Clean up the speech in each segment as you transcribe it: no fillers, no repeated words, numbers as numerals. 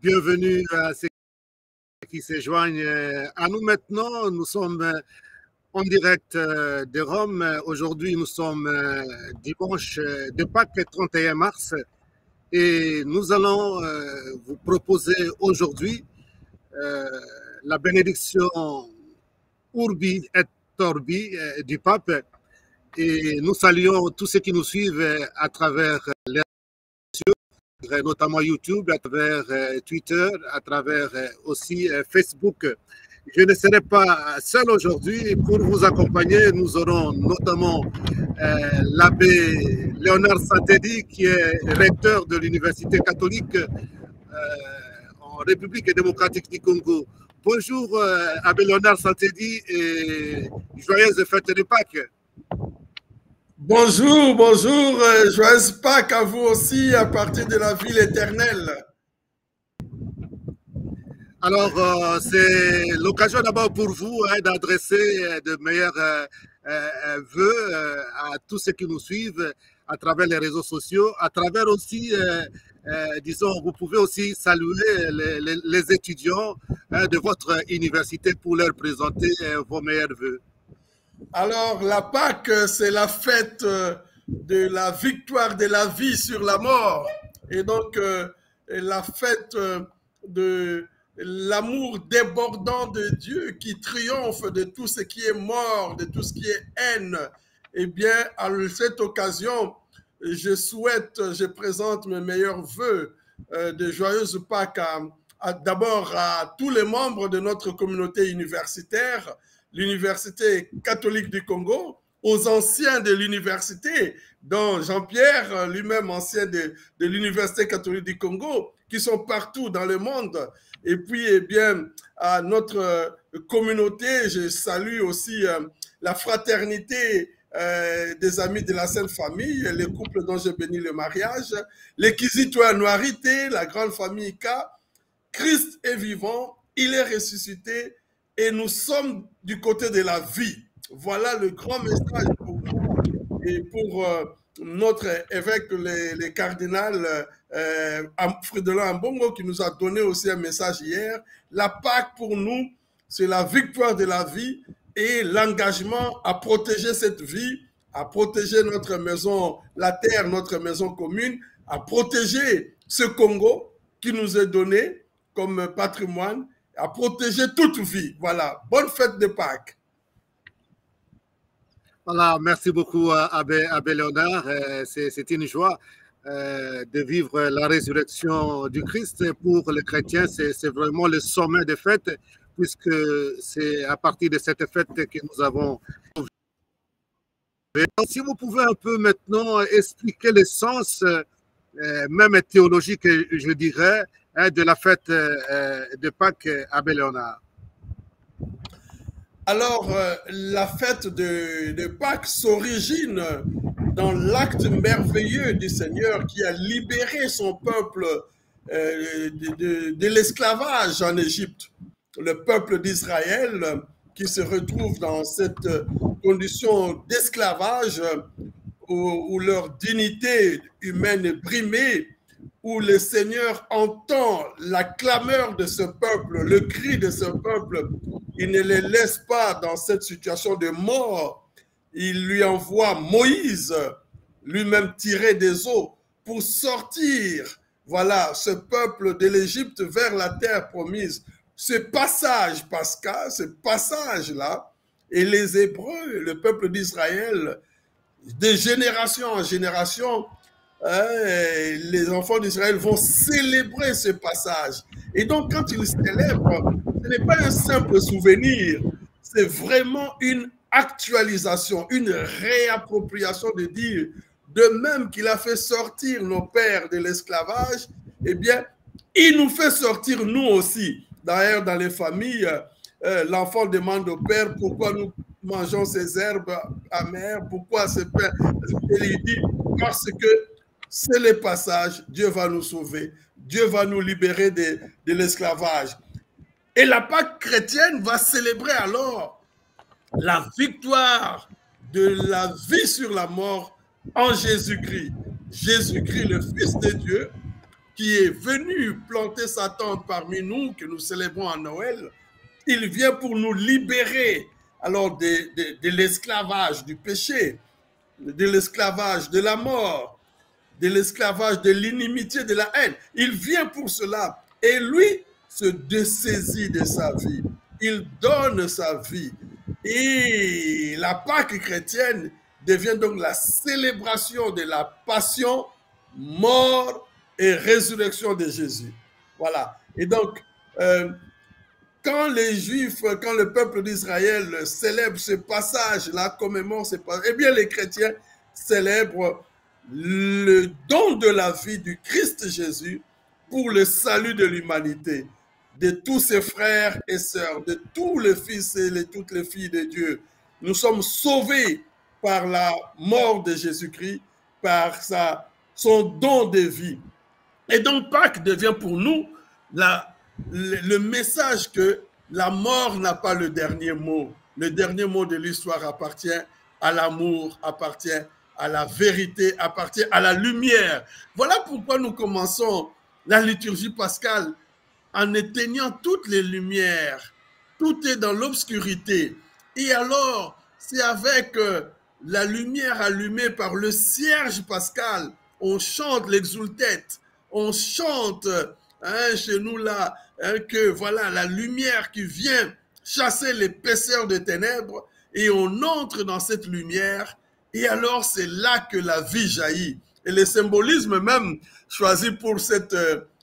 Bienvenue à ceux qui se joignent à nous maintenant. Nous sommes en direct de Rome. Aujourd'hui, nous sommes dimanche de Pâques, 31 mars. Et nous allons vous proposer aujourd'hui la bénédiction Urbi et Orbi du pape. Et nous saluons tous ceux qui nous suivent à travers les réseaux, notamment YouTube, à travers Twitter, à travers aussi Facebook. Je ne serai pas seul aujourd'hui. Pour vous accompagner, nous aurons notamment l'abbé Léonard Santedi, qui est recteur de l'Université catholique en République démocratique du Congo. Bonjour, abbé Léonard Santedi, et joyeuses fêtes de Pâques. Bonjour, bonjour, joyeuse Pâques à vous aussi à partir de la ville éternelle. Alors, c'est l'occasion d'abord pour vous d'adresser de meilleurs vœux à tous ceux qui nous suivent à travers les réseaux sociaux, à travers aussi, disons, vous pouvez aussi saluer les étudiants de votre université pour leur présenter vos meilleurs vœux. Alors, la Pâques, c'est la fête de la victoire de la vie sur la mort. Et donc, la fête de l'amour débordant de Dieu qui triomphe de tout ce qui est mort, de tout ce qui est haine. Eh bien, à cette occasion, je présente mes meilleurs vœux de joyeuses Pâques d'abord à tous les membres de notre communauté universitaire, l'Université catholique du Congo, aux anciens de l'université, dont Jean-Pierre, lui-même ancien de l'Université catholique du Congo, qui sont partout dans le monde. Et puis, eh bien, à notre communauté, je salue aussi la fraternité des amis de la Sainte Famille, les couples dont j'ai béni le mariage, les Kizito Noirité, la grande famille Ika. Christ est vivant, il est ressuscité, et nous sommes du côté de la vie. Voilà le grand message pour vous et pour notre évêque, le cardinal Fridolin Ambongo, qui nous a donné aussi un message hier. La Pâque pour nous, c'est la victoire de la vie et l'engagement à protéger cette vie, à protéger notre maison, la terre, notre maison commune, à protéger ce Congo qui nous est donné comme patrimoine, à protéger toute vie. Voilà, bonne fête de Pâques. Voilà, merci beaucoup Abbé Léonard. C'est une joie de vivre la résurrection du Christ. Pour les chrétiens, c'est vraiment le sommet des fêtes, puisque c'est à partir de cette fête que nous avons. Si vous pouvez un peu maintenant expliquer le sens, même théologique, je dirais, de la fête de Pâques, Abbé Léonard. Alors, la fête de Pâques s'origine dans l'acte merveilleux du Seigneur qui a libéré son peuple de l'esclavage en Égypte. Le peuple d'Israël qui se retrouve dans cette condition d'esclavage où leur dignité humaine est brimée, où le Seigneur entend la clameur de ce peuple, le cri de ce peuple. Il ne les laisse pas dans cette situation de mort. Il lui envoie Moïse, lui-même tiré des eaux, pour sortir, voilà, ce peuple de l'Égypte vers la terre promise. Ce passage pascal, ce passage-là, et les Hébreux, le peuple d'Israël, de génération en génération, les enfants d'Israël vont célébrer ce passage. Et donc, quand ils célèbrent, ce n'est pas un simple souvenir, c'est vraiment une actualisation, une réappropriation de dire, de même qu'il a fait sortir nos pères de l'esclavage, eh bien, il nous fait sortir nous aussi. D'ailleurs, dans les familles, l'enfant demande au père pourquoi nous mangeons ces herbes amères, pourquoi ce pain. Et il dit, parce que c'est le passage, Dieu va nous sauver, Dieu va nous libérer de l'esclavage. Et la Pâque chrétienne va célébrer alors la victoire de la vie sur la mort en Jésus-Christ. Jésus-Christ, le Fils de Dieu, qui est venu planter sa tente parmi nous, que nous célébrons à Noël, il vient pour nous libérer alors de l'esclavage du péché, de l'esclavage de la mort, de l'esclavage de l'inimitié, de la haine. Il vient pour cela et lui se dessaisit de sa vie. Il donne sa vie. Et la Pâque chrétienne devient donc la célébration de la passion, mort et résurrection de Jésus. Voilà. Et donc, quand les Juifs, quand le peuple d'Israël célèbre ce passage-là, commémore ce passage, eh bien les chrétiens célèbrent le don de la vie du Christ Jésus pour le salut de l'humanité, de tous ses frères et sœurs, de tous les fils et toutes les filles de Dieu. Nous sommes sauvés par la mort de Jésus-Christ, par son don de vie. Et donc Pâques devient pour nous le message que la mort n'a pas le dernier mot. Le dernier mot de l'histoire appartient à l'amour, appartient à la vérité, appartient à la lumière. Voilà pourquoi nous commençons la liturgie pascale en éteignant toutes les lumières. Tout est dans l'obscurité. Et alors, c'est avec la lumière allumée par le cierge pascal, on chante l'exultète, on chante chez nous là, que voilà la lumière qui vient chasser l'épaisseur des ténèbres et on entre dans cette lumière et alors c'est là que la vie jaillit. Et le symbolisme même choisi pour cette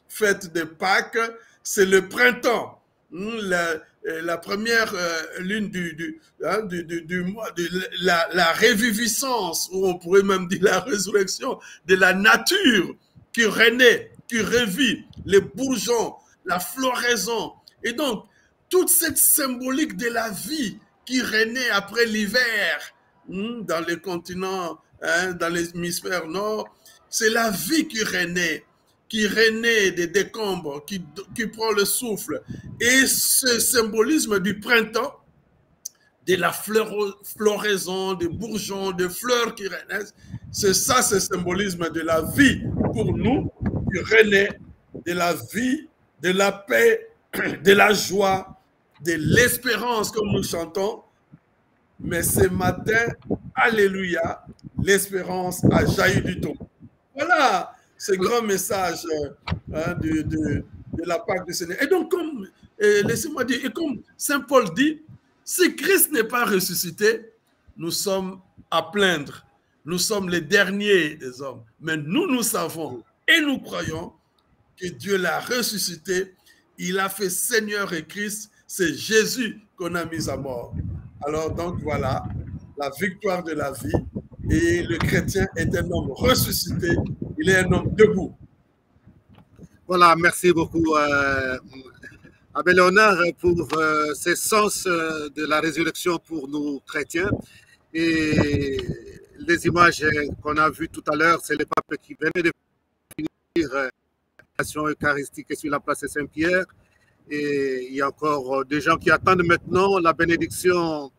fête de Pâques, c'est le printemps. La première lune du mois, la réviviscence, ou on pourrait même dire la résurrection de la nature qui renaît, qui revit, les bourgeons, la floraison. Et donc, toute cette symbolique de la vie qui renaît après l'hiver dans les continents, dans l'hémisphère nord, c'est la vie qui renaît des décombres, qui prend le souffle. Et ce symbolisme du printemps, de la floraison, des bourgeons, des fleurs qui renaissent, c'est ça, ce symbolisme de la vie pour nous, qui renaît, de la vie, de la paix, de la joie, de l'espérance comme nous chantons. Mais ce matin, alléluia, l'espérance a jailli du tombeau. Voilà ce grand message de la Pâque du Seigneur. Et donc, laissez-moi dire, et comme Saint Paul dit, si Christ n'est pas ressuscité, nous sommes à plaindre. Nous sommes les derniers des hommes. Mais nous savons et nous croyons que Dieu l'a ressuscité. Il a fait Seigneur et Christ. C'est Jésus qu'on a mis à mort. Alors donc voilà, la victoire de la vie. Et le chrétien est un homme ressuscité. Il est un homme debout. Voilà, merci beaucoup Abbé Léonard pour ce sens de la résurrection pour nous chrétiens. Et les images qu'on a vues tout à l'heure, c'est le pape qui venait de finir l'action eucharistique sur la place Saint-Pierre. Et il y a encore des gens qui attendent maintenant la bénédiction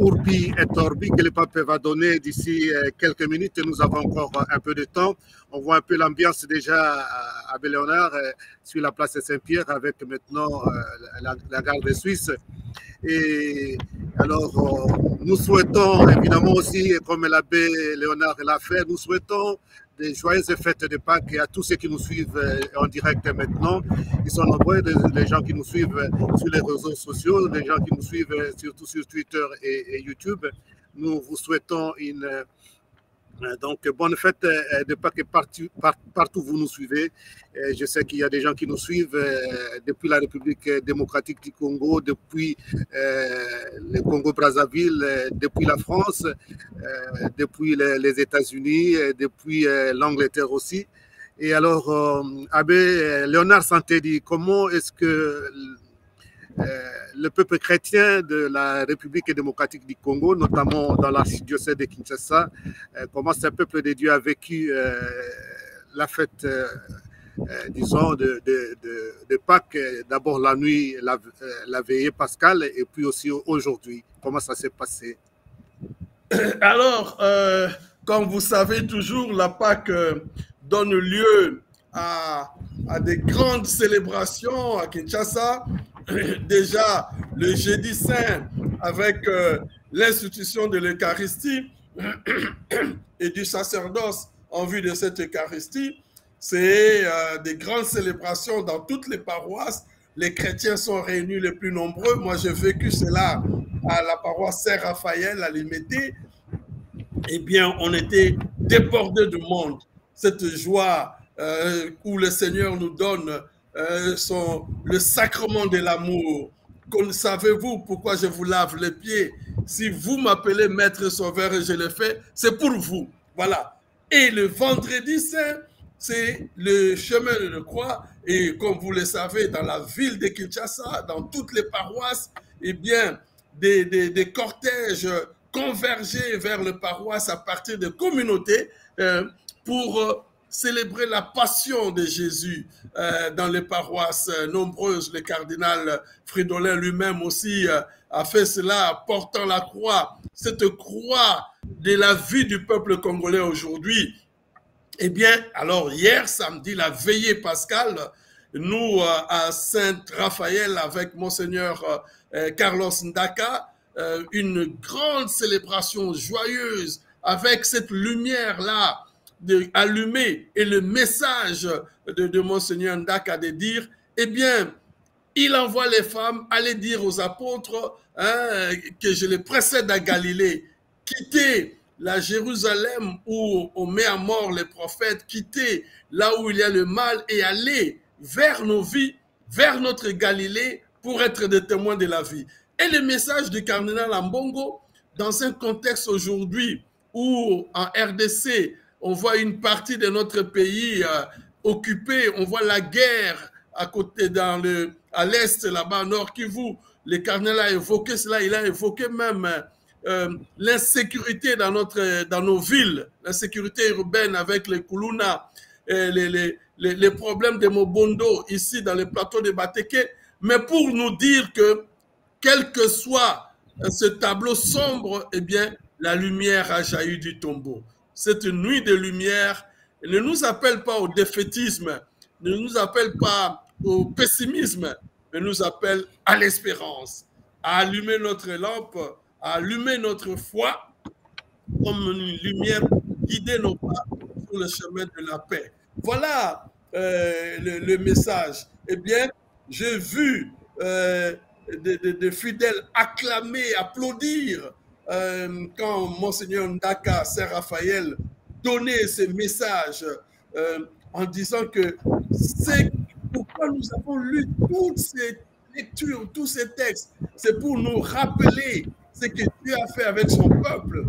Urbi et Orbi que le pape va donner d'ici quelques minutes. Nous avons encore un peu de temps. On voit un peu l'ambiance déjà à Abbé Léonard sur la place Saint-Pierre avec maintenant la garde suisse. Et alors, nous souhaitons évidemment aussi, comme l'abbé Léonard l'a fait, nous souhaitons des joyeuses fêtes de Pâques à tous ceux qui nous suivent en direct maintenant. Ils sont nombreux, les gens qui nous suivent sur les réseaux sociaux, les gens qui nous suivent surtout sur Twitter et YouTube. Nous vous souhaitons une donc bonne fête de Pâques partout où vous nous suivez. Je sais qu'il y a des gens qui nous suivent depuis la République démocratique du Congo, depuis le Congo-Brazzaville, depuis la France, depuis les États-Unis, depuis l'Angleterre aussi. Et alors, Abbé Léonard Santédi, comment est-ce que le peuple chrétien de la République démocratique du Congo, notamment dans l'archidiocèse de Kinshasa, comment ce peuple de Dieu a vécu la fête, disons, de Pâques, d'abord la nuit, la veillée pascale, et puis aussi aujourd'hui. Comment ça s'est passé? Alors, comme vous savez toujours, la Pâque donne lieu à des grandes célébrations à Kinshasa. Déjà le jeudi saint avec l'institution de l'Eucharistie et du sacerdoce en vue de cette Eucharistie. C'est des grandes célébrations dans toutes les paroisses. Les chrétiens sont réunis les plus nombreux. Moi, j'ai vécu cela à la paroisse Saint-Raphaël à Limete. Eh bien, on était débordés de monde. Cette joie où le Seigneur nous donne le sacrement de l'amour. Savez-vous pourquoi je vous lave les pieds? Si vous m'appelez Maître Sauveur et je le fais, c'est pour vous. Voilà. Et le vendredi saint, c'est le chemin de la croix. Et comme vous le savez, dans la ville de Kinshasa, dans toutes les paroisses, eh bien, des cortèges converger vers le paroisse à partir de communautés pour célébrer la passion de Jésus dans les paroisses nombreuses. Le cardinal Fridolin lui-même aussi a fait cela, portant la croix, cette croix de la vie du peuple congolais aujourd'hui. Eh bien, alors hier, samedi, la veillée pascale, nous, à Saint-Raphaël, avec Monseigneur Carlos Ndaka, une grande célébration joyeuse avec cette lumière-là allumée et le message de Monseigneur Ndaka de dire, eh bien, il envoie les femmes aller dire aux apôtres que je les précède à Galilée, quitter la Jérusalem où on met à mort les prophètes, quitter là où il y a le mal et aller vers nos vies, vers notre Galilée pour être des témoins de la vie. Et le message du cardinal Ambongo, dans un contexte aujourd'hui où en RDC, on voit une partie de notre pays occupée, on voit la guerre à côté, à l'est, là-bas, Nord Kivu. Le cardinal a évoqué cela, il a évoqué même l'insécurité dans nos villes, l'insécurité urbaine avec les Kuluna, les problèmes de Mobondo ici dans les plateaux de Bateke, mais pour nous dire que quel que soit ce tableau sombre, eh bien, la lumière a jailli du tombeau. Cette nuit de lumière ne nous appelle pas au défaitisme, ne nous appelle pas au pessimisme, mais nous appelle à l'espérance, à allumer notre lampe, à allumer notre foi comme une lumière pour guider nos pas sur le chemin de la paix. Voilà le message. Eh bien, j'ai vu des fidèles acclamer, applaudir quand Monseigneur Ndaka, Saint Raphaël, donnait ce message en disant que c'est pourquoi nous avons lu toutes ces lectures, tous ces textes, c'est pour nous rappeler ce que Dieu a fait avec son peuple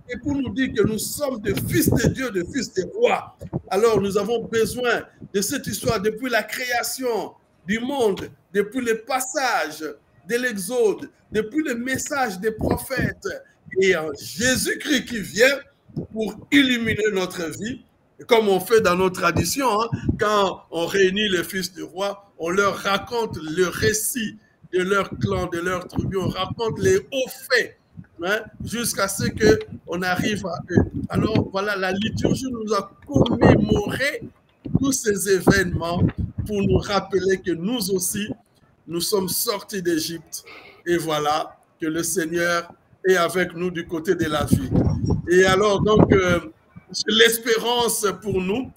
et pour nous dire que nous sommes des fils de Dieu, des fils des rois. Alors nous avons besoin de cette histoire depuis la création du monde, depuis le passage de l'Exode, depuis le message des prophètes et en Jésus-Christ qui vient pour illuminer notre vie. Et comme on fait dans nos traditions, quand on réunit les fils du roi, on leur raconte le récit de leur clan, de leur tribu, on raconte les hauts faits, jusqu'à ce qu'on arrive à eux. Alors voilà, la liturgie nous a commémoré tous ces événements pour nous rappeler que nous aussi, nous sommes sortis d'Égypte. Et voilà, que le Seigneur est avec nous du côté de la vie. Et alors, donc, l'espérance pour nous,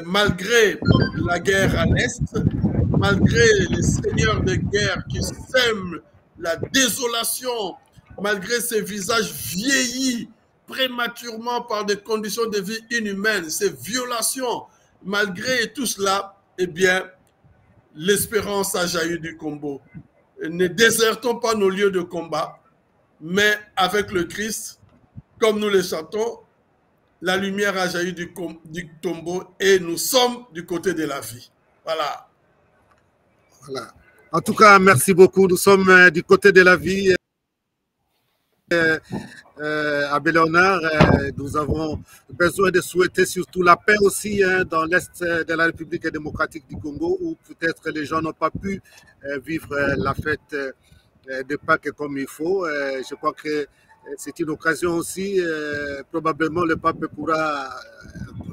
malgré la guerre à l'Est, malgré les seigneurs de guerre qui sèment la désolation, malgré ces visages vieillis prématurément par des conditions de vie inhumaines, ces violations, malgré tout cela, eh bien, l'espérance a jailli du combat. Ne désertons pas nos lieux de combat, mais avec le Christ, comme nous le chantons, la lumière a jailli du tombeau et nous sommes du côté de la vie. Voilà. Voilà. En tout cas, merci beaucoup. Nous sommes du côté de la vie. Abbé Léonard, nous avons besoin de souhaiter surtout la paix aussi dans l'Est de la République démocratique du Congo, où peut-être les gens n'ont pas pu vivre la fête de Pâques comme il faut. Je crois que C'est une occasion aussi, probablement le pape pourra,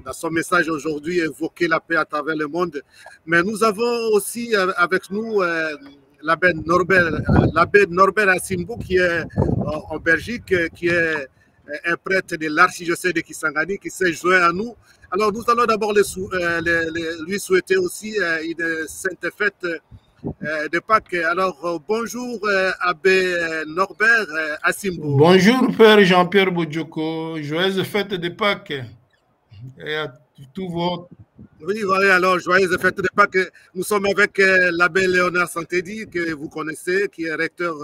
dans son message aujourd'hui, évoquer la paix à travers le monde. Mais nous avons aussi avec nous l'abbé Norbert Asimbo, qui est en Belgique, qui est un prêtre de l'archidiocèse de Kisangani, qui s'est joint à nous. Alors nous allons d'abord lui souhaiter aussi une sainte fête de Pâques. Alors bonjour abbé Norbert Asimbo. Bonjour Père Jean-Pierre Boudjoko, joyeuse fête de Pâques et à tous vos... Oui, voilà, alors joyeuse fête de Pâques. Nous sommes avec l'abbé Léonard Santedi, que vous connaissez, qui est recteur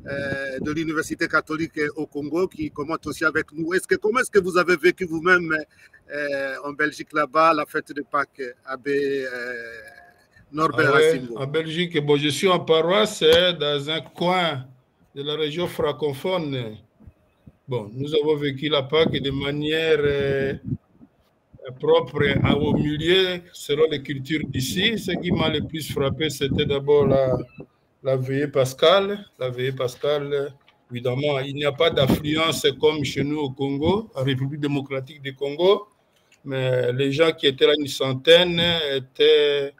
de l'Université catholique au Congo, qui commente aussi avec nous. Comment est-ce que vous avez vécu vous-même en Belgique là-bas la fête de Pâques, abbé Norbert Asimbo? En Belgique, bon, je suis en paroisse dans un coin de la région francophone. Bon, nous avons vécu la Pâques de manière propre au milieu, selon les cultures d'ici. Ce qui m'a le plus frappé, c'était d'abord la veillée pascale. La veillée pascale, évidemment, il n'y a pas d'affluence comme chez nous au Congo, en République démocratique du Congo, mais les gens qui étaient là, une centaine, étaient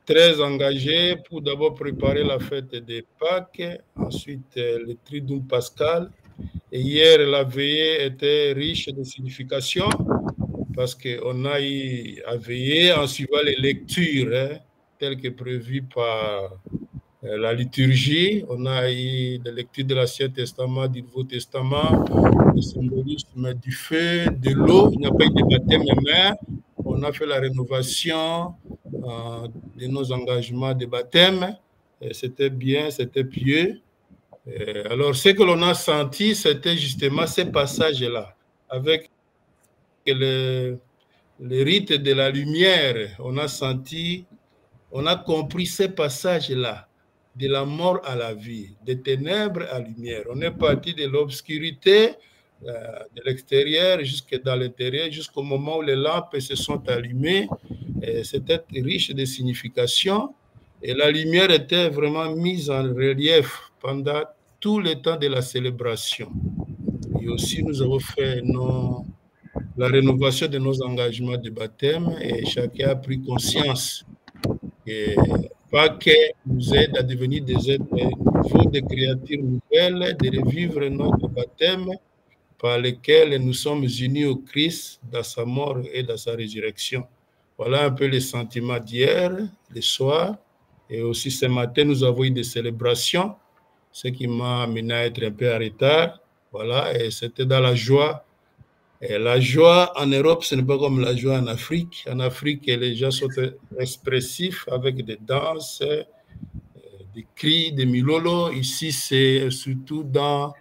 très engagés pour d'abord préparer la fête des Pâques, ensuite le Triduum pascal. Et hier, la veillée était riche de signification parce qu'on a eu à veiller en suivant les lectures telles que prévues par la liturgie. On a eu des lectures de l'Ancien Testament, du Nouveau Testament, le symbolisme du feu, de l'eau. Il n'y a pas eu de baptême, mais on a fait la rénovation de nos engagements de baptême. C'était bien, c'était pieux. Alors, ce que l'on a senti, c'était justement ces passages-là, avec le rite de la lumière. On a senti, on a compris ces passages-là, de la mort à la vie, des ténèbres à la lumière. On est parti de l'obscurité, de l'extérieur jusqu'à dans l'intérieur, jusqu'au moment où les lampes se sont allumées. C'était riche de signification et la lumière était vraiment mise en relief pendant tout le temps de la célébration. Et aussi, nous avons fait la rénovation de nos engagements de baptême et chacun a pris conscience que Pâques nous aide à devenir des êtres nouveaux, des créatures nouvelles, de revivre notre baptême par lequel nous sommes unis au Christ dans sa mort et dans sa résurrection. Voilà un peu les sentiments d'hier, le soir, et aussi ce matin, nous avons eu des célébrations, ce qui m'a amené à être un peu en retard. Voilà, et c'était dans la joie. Et la joie en Europe, ce n'est pas comme la joie en Afrique. En Afrique, les gens sont expressifs avec des danses, des cris, des milolos. Ici, c'est surtout dans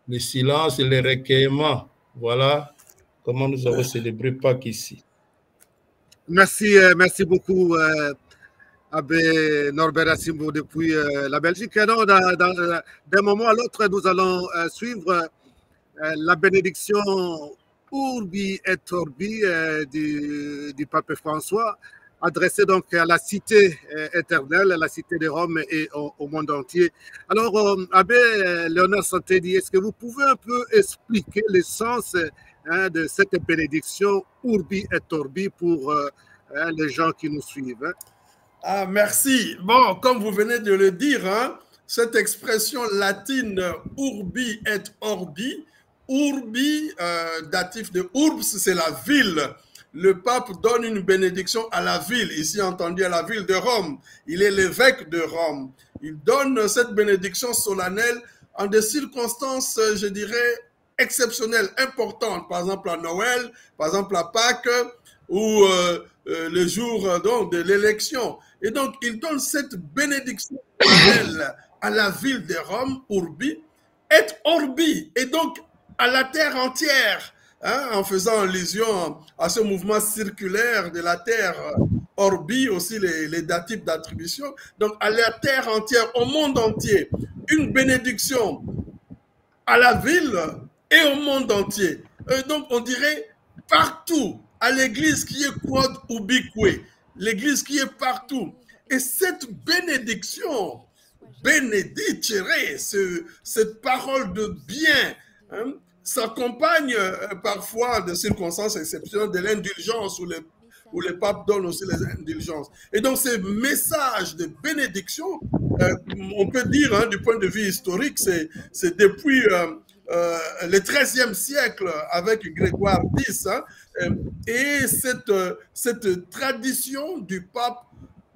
le silence et le recueillement. Voilà comment nous avons célébré Pâques ici. Merci, merci beaucoup, abbé Norbert Asimbo, depuis la Belgique. Alors, d'un moment à l'autre, nous allons suivre la bénédiction Urbi et Orbi du pape François, adressée donc à la cité éternelle, à la cité de Rome et au monde entier. Alors, abbé Léonard Santedi, est-ce que vous pouvez un peu expliquer le sens de cette bénédiction Urbi et Orbi pour les gens qui nous suivent? Ah, merci. Bon, comme vous venez de le dire, cette expression latine Urbi et Orbi, Urbi, datif de Urbs, c'est la ville. Le pape donne une bénédiction à la ville, ici entendu à la ville de Rome. Il est l'évêque de Rome. Il donne cette bénédiction solennelle en des circonstances, je dirais, exceptionnelles, importantes. Par exemple à Noël, par exemple à Pâques, ou le jour donc, de l'élection. Et donc, il donne cette bénédiction solennelle à la ville de Rome, Urbi, et Orbi. Et donc, à la terre entière, en faisant allusion à ce mouvement circulaire de la terre, Orbi, aussi les datifs d'attribution, donc à la terre entière, au monde entier, une bénédiction à la ville et au monde entier. Et donc on dirait partout, à l'église qui est quod ubique, l'église qui est partout. Et cette bénédiction, bénédicere, cette parole de bien, hein, s'accompagne parfois de circonstances exceptionnelles de l'indulgence où les papes donnent aussi les indulgences. Et donc ces messages de bénédiction, on peut dire hein, du point de vue historique, c'est depuis le XIIIe siècle avec Grégoire X, hein, et cette tradition du pape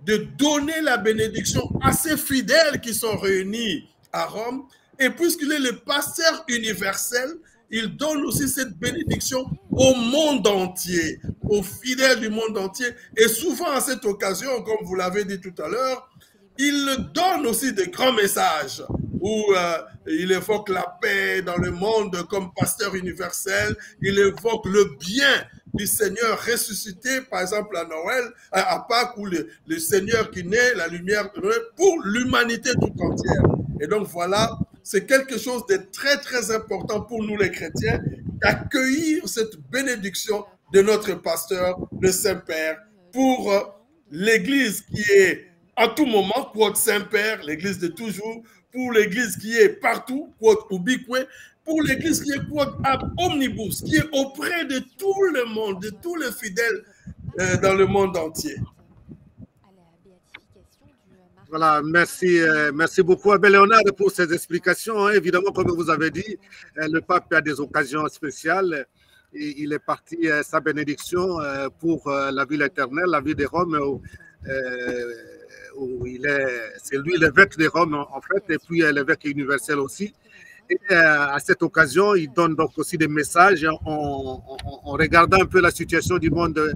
de donner la bénédiction à ses fidèles qui sont réunis à Rome. Et puisqu'il est le pasteur universel, il donne aussi cette bénédiction au monde entier, aux fidèles du monde entier. Et souvent à cette occasion, comme vous l'avez dit tout à l'heure, il donne aussi de grands messages où il évoque la paix dans le monde comme pasteur universel, il évoque le bien du Seigneur ressuscité, par exemple à Noël, à Pâques, où le Seigneur qui naît, la lumière pour l'humanité tout entière. Et donc voilà, c'est quelque chose de très très important pour nous les chrétiens, d'accueillir cette bénédiction de notre pasteur, le Saint-Père, pour l'Église qui est à tout moment, quote Saint-Père, l'Église de toujours, pour l'Église qui est partout, quote ubique, pour l'Église qui est quote ab omnibus, qui est auprès de tout le monde, de tous les fidèles dans le monde entier. Voilà, merci, merci beaucoup Abbé Léonard pour ces explications. Hein. Évidemment, comme vous avez dit, le pape a des occasions spéciales. Il est parti sa bénédiction pour la ville éternelle, la ville de Rome, où c'est lui l'évêque de Rome en fait, et puis l'évêque universel aussi. Et à cette occasion, il donne donc aussi des messages en regardant un peu la situation du monde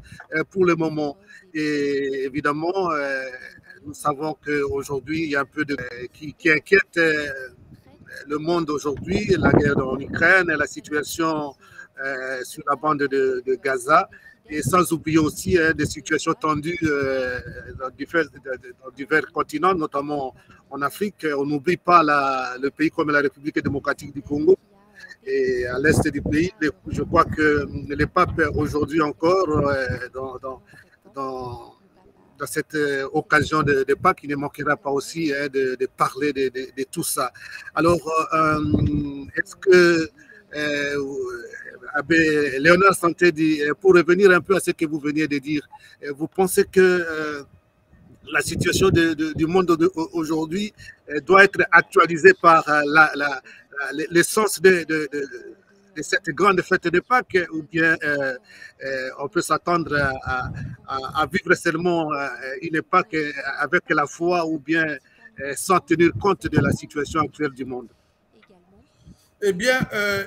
pour le moment. Et évidemment, nous savons qu'aujourd'hui, il y a un peu qui inquiète le monde aujourd'hui, la guerre en Ukraine, la situation sur la bande de Gaza, et sans oublier aussi des situations tendues dans divers continents, notamment en Afrique. On n'oublie pas le pays comme la République démocratique du Congo. Et à l'est du pays, je crois que le pape aujourd'hui encore, dans cette occasion de Pâques, il ne manquera pas aussi de parler de tout ça. Alors, est-ce que Abbé Léonard Santé, pour revenir un peu à ce que vous veniez de dire, vous pensez que la situation du monde aujourd'hui doit être actualisée par l'essence de cette grande fête de Pâques, ou bien on peut s'attendre à vivre seulement une Pâques avec la foi, ou bien sans tenir compte de la situation actuelle du monde? Eh bien,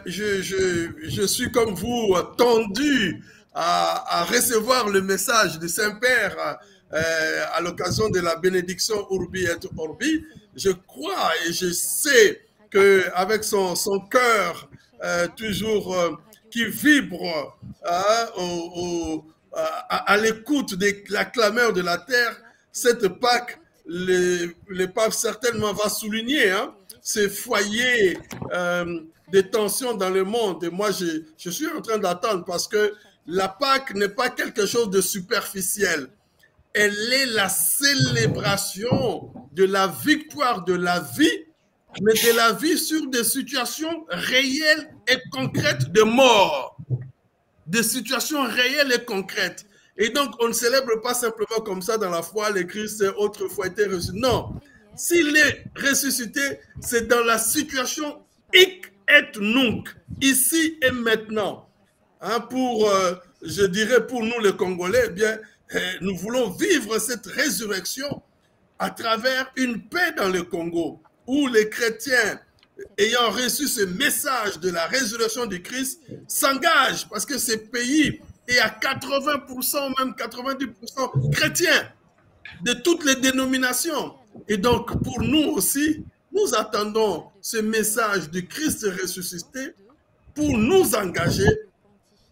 je suis comme vous tendu à recevoir le message du Saint-Père à l'occasion de la bénédiction Urbi et Orbi. Je crois et je sais qu'avec son cœur toujours qui vibre à l'écoute de la clameur de la terre, cette Pâques, le pape certainement va souligner ces foyers de tension dans le monde. Et moi, je suis en train d'attendre parce que la Pâques n'est pas quelque chose de superficiel. Elle est la célébration de la victoire de la vie, mais de la vie sur des situations réelles et concrètes de mort. Des situations réelles et concrètes. Et donc, on ne célèbre pas simplement comme ça dans la foi, le Christ autrefois été ressuscité. Non. S'il est ressuscité, c'est dans la situation hic et nunc, ici et maintenant. Je dirais pour nous les Congolais, eh bien, nous voulons vivre cette résurrection à travers une paix dans le Congo, où les chrétiens, ayant reçu ce message de la résurrection du Christ, s'engagent, parce que ce pays est à 80%, même 90% chrétiens, de toutes les dénominations. Et donc, pour nous aussi, nous attendons ce message du Christ ressuscité pour nous engager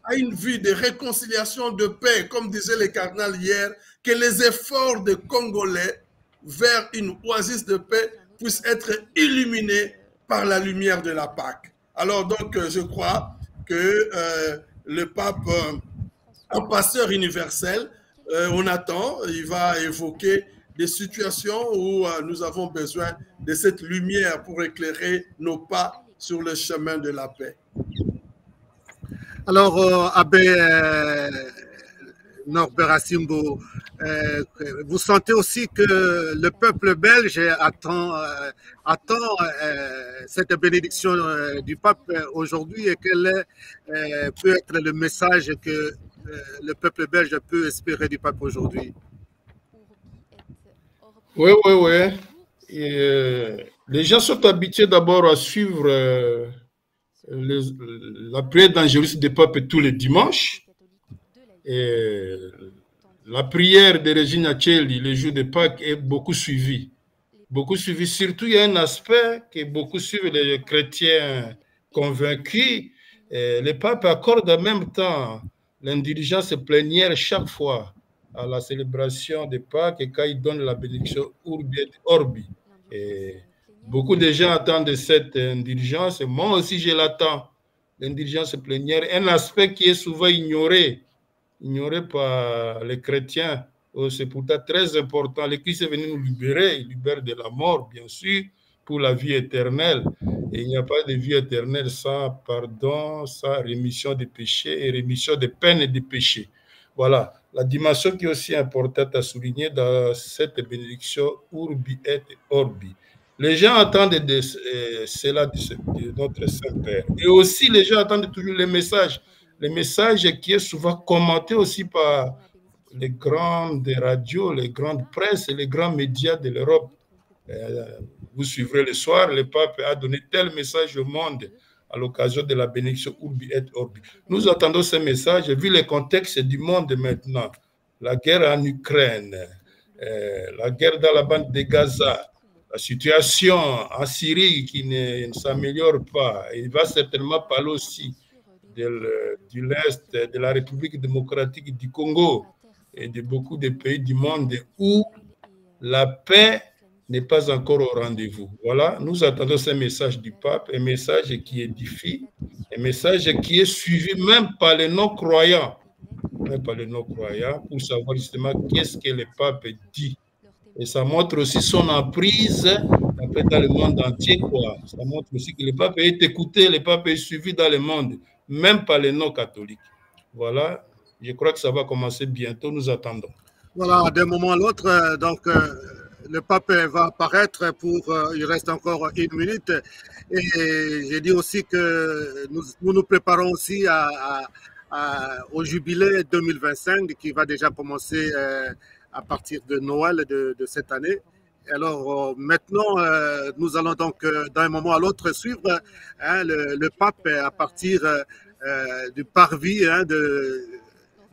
à une vie de réconciliation, de paix, comme disait le cardinal hier, que les efforts des Congolais vers une oasis de paix puissent être illuminés par la lumière de la Pâque. Alors donc, je crois que le pape, un pasteur universel, on attend, il va évoquer des situations où nous avons besoin de cette lumière pour éclairer nos pas sur le chemin de la paix. Alors, Abbé Norbert Asimbo, vous sentez aussi que le peuple belge attend cette bénédiction du pape aujourd'hui, et quel peut être le message que le peuple belge peut espérer du pape aujourd'hui? Oui, oui, oui. Les gens sont habitués d'abord à suivre la prière d'Angélus des papes tous les dimanches. Et la prière de Regina Coeli, le jour de Pâques, est beaucoup suivie. Beaucoup suivie. Surtout, il y a un aspect que beaucoup suivent les chrétiens convaincus. Le pape accorde en même temps l'indulgence plénière chaque fois à la célébration de Pâques, et quand il donne la bénédiction Urbi et Orbi. Et beaucoup de gens attendent cette indulgence. Moi aussi, je l'attends, l'indulgence plénière, un aspect qui est souvent ignoré par les chrétiens. C'est pourtant très important. Le Christ est venu nous libérer, il libère de la mort, bien sûr, pour la vie éternelle. Et il n'y a pas de vie éternelle sans pardon, sans rémission des péchés et rémission des peines et des péchés. Voilà, la dimension qui est aussi importante à souligner dans cette bénédiction Urbi et Orbi. Les gens attendent cela de notre Saint-Père. Et aussi, les gens attendent toujours les messages qui est souvent commenté aussi par les grandes radios, les grandes presses et les grands médias de l'Europe. Vous suivrez le soir, le pape a donné tel message au monde à l'occasion de la bénédiction Urbi et Orbi. Nous attendons ces messages, vu le contexte du monde maintenant, la guerre en Ukraine, la guerre dans la bande de Gaza, la situation en Syrie qui ne s'améliore pas. Il va certainement parler aussi de l'Est, de la République démocratique du Congo et de beaucoup de pays du monde où la paix n'est pas encore au rendez-vous. Voilà, nous attendons ce message du pape, un message qui édifie, un message qui est suivi même par les non-croyants, pour savoir justement qu'est-ce que le pape dit. Et ça montre aussi son emprise dans le monde entier, quoi. Ça montre aussi que le pape est écouté, le pape est suivi dans le monde, même par les non-catholiques. Voilà, je crois que ça va commencer bientôt, nous attendons. Voilà, d'un moment à l'autre, donc le pape va apparaître il reste encore 1 minute, et j'ai dit aussi que nous préparons aussi au jubilé 2025 qui va déjà commencer à partir de Noël de cette année. Alors maintenant, nous allons donc d'un moment à l'autre suivre le pape à partir du parvis de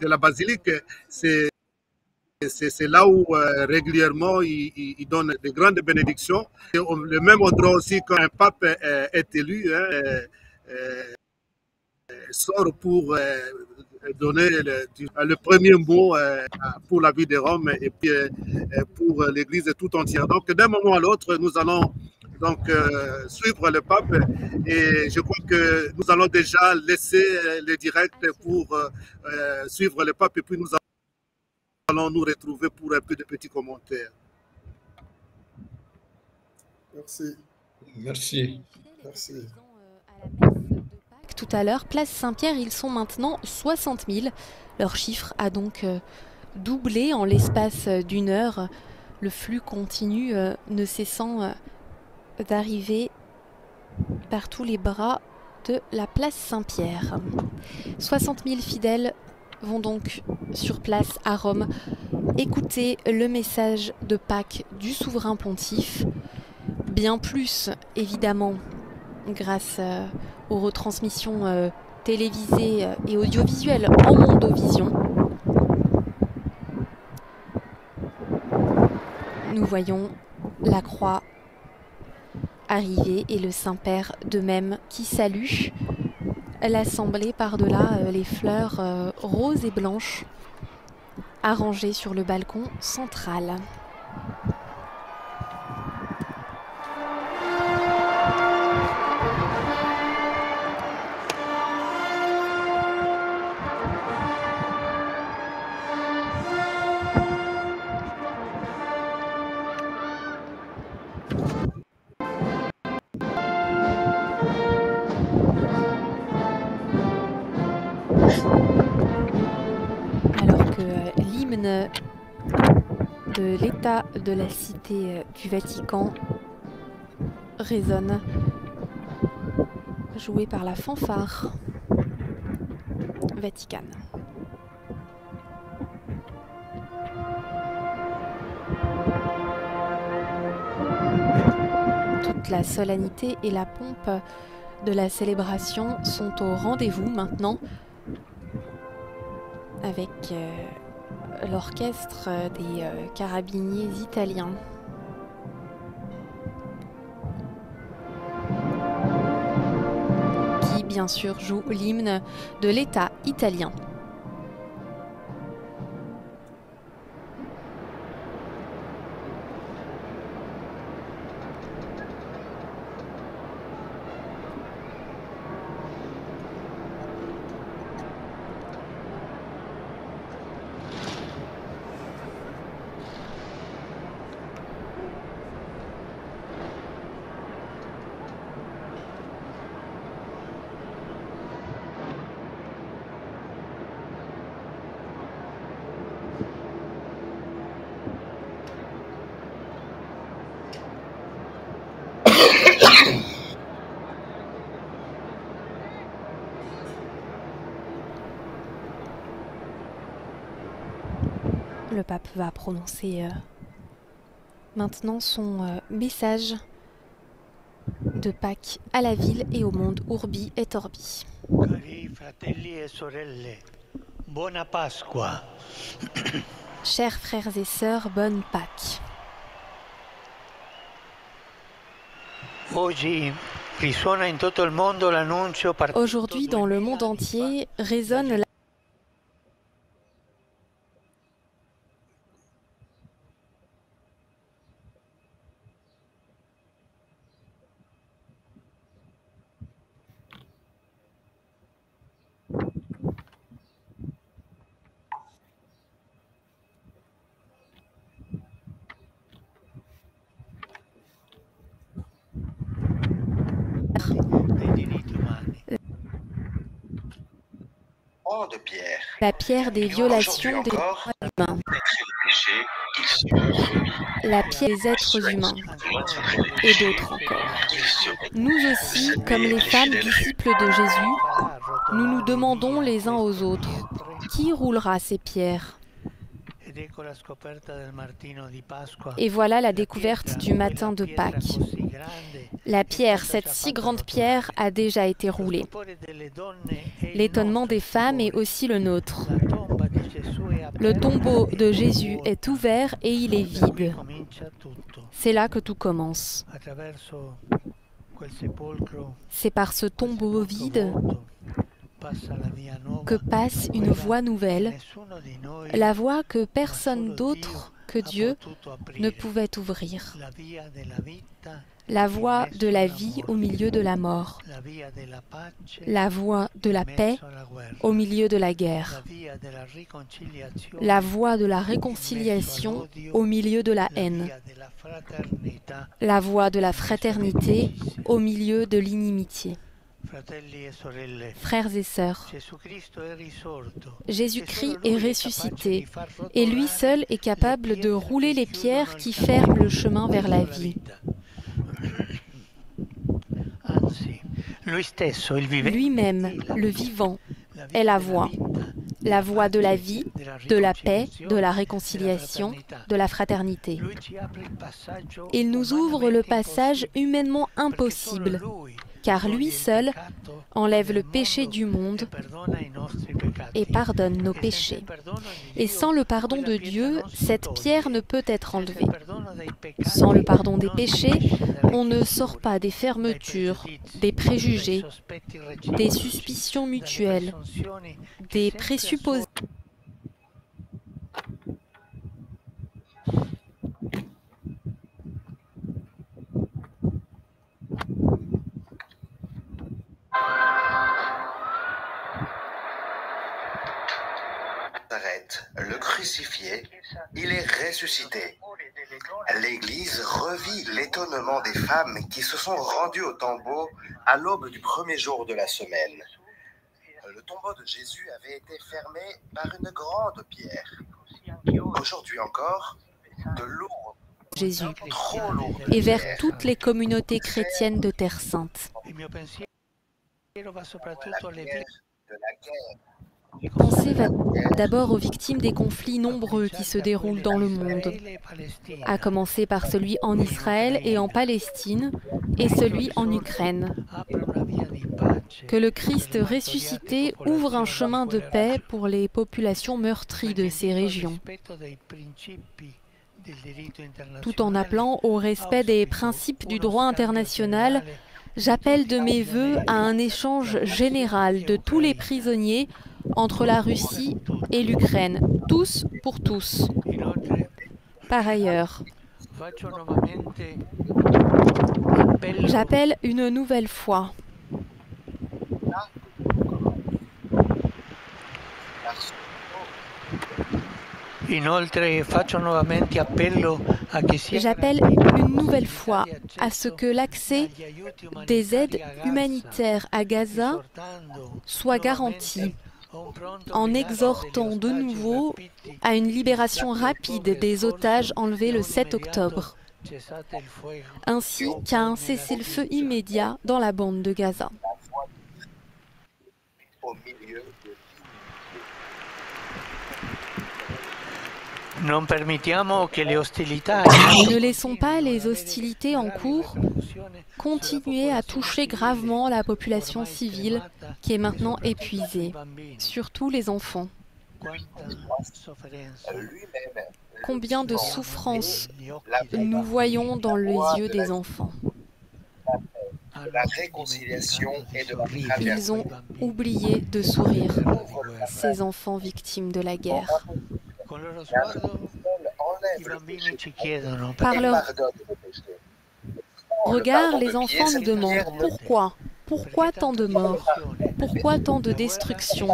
la basilique. C'est là où régulièrement il donne de grandes bénédictions. Et le même endroit aussi, quand un pape est élu, sort pour donner le premier mot pour la vie de Rome et puis pour l'Église tout entière. Donc d'un moment à l'autre, nous allons donc suivre le pape, et je crois que nous allons déjà laisser le direct pour suivre le pape, et puis nous allons nous retrouver pour un peu de petits commentaires. Merci. Merci. Merci. Tout à l'heure, place Saint-Pierre, ils sont maintenant 60 000. Leur chiffre a donc doublé en l'espace d'1 heure. Le flux continue, ne cessant d'arriver par tous les bras de la place Saint-Pierre. 60 000 fidèles vont donc sur place à Rome écouter le message de Pâques du souverain pontife. Bien plus, évidemment, grâce aux retransmissions télévisées et audiovisuelles en Mondovision. Nous voyons la croix arriver et le Saint-Père de même qui salue l'assemblée par-delà les fleurs roses et blanches arrangées sur le balcon central. l'hymne de l'État de la Cité du Vatican résonne, joué par la fanfare vaticane. Toute la solennité et la pompe de la célébration sont au rendez-vous maintenant, avec l'orchestre des carabiniers italiens. Qui, bien sûr, joue l'hymne de l'État italien. Le pape va prononcer maintenant son message de Pâques à la ville et au monde, Urbi et Orbi. Cari fratelli e sorelle, buona Pasqua. Chers frères et sœurs, bonne Pâques. Aujourd'hui, dans le monde entier, résonne la de pierre. La pierre des violations des droits humains. La pierre des êtres humains. Et d'autres encore. Nous aussi, comme les femmes disciples de Jésus, nous nous demandons les uns aux autres, qui roulera ces pierres ? Et voilà la découverte du matin de Pâques. La pierre, cette si grande pierre, a déjà été roulée. L'étonnement des femmes est aussi le nôtre. Le tombeau de Jésus est ouvert et il est vide. C'est là que tout commence. C'est par ce tombeau vide que passe une voie nouvelle, la voie que personne d'autre que Dieu ne pouvait ouvrir, la voie de la vie au milieu de la mort, la voie de la paix au milieu de la guerre, la voie de la réconciliation au milieu de la haine, la voie de la fraternité au milieu de l'inimitié. Frères et sœurs, Jésus-Christ est ressuscité et lui seul est capable de rouler les pierres qui ferment le chemin vers la vie. Lui-même, le vivant, est la voie de la vie, de la paix, de la réconciliation, de la fraternité. Il nous ouvre le passage humainement impossible, car lui seul enlève le péché du monde et pardonne nos péchés. Et sans le pardon de Dieu, cette pierre ne peut être enlevée. Sans le pardon des péchés, on ne sort pas des fermetures, des préjugés, des suspicions mutuelles, des présupposés. Le crucifié, il est ressuscité. L'Église revit l'étonnement des femmes qui se sont rendues au tombeau à l'aube du premier jour de la semaine. Le tombeau de Jésus avait été fermé par une grande pierre. Aujourd'hui encore, de lourds, Jésus trop lourds et vers toutes les communautés chrétiennes de Terre Sainte. Il mio pensiero va de soprattutto alle la guerre, Pensée va d'abord aux victimes des conflits nombreux qui se déroulent dans le monde, à commencer par celui en Israël et en Palestine et celui en Ukraine. Que le Christ ressuscité ouvre un chemin de paix pour les populations meurtries de ces régions, tout en appelant au respect des principes du droit international. J'appelle de mes vœux à un échange général de tous les prisonniers entre la Russie et l'Ukraine, tous pour tous. Par ailleurs, j'appelle une nouvelle fois J'appelle une nouvelle fois à ce que l'accès des aides humanitaires à Gaza soit garanti, en exhortant de nouveau à une libération rapide des otages enlevés le 7 octobre, ainsi qu'à un cessez-le-feu immédiat dans la bande de Gaza. au milieu de Ne laissons pas les hostilités en cours continuer à toucher gravement la population civile qui est maintenant épuisée, surtout les enfants. lui-même. Combien de souffrances nous voyons dans les yeux des enfants. De la réconciliation et de la Ils ont oublié de sourire, ces enfants victimes de la guerre. Par leur regard, les enfants nous demandent pourquoi ? Pourquoi tant de morts ? Pourquoi tant de destruction ?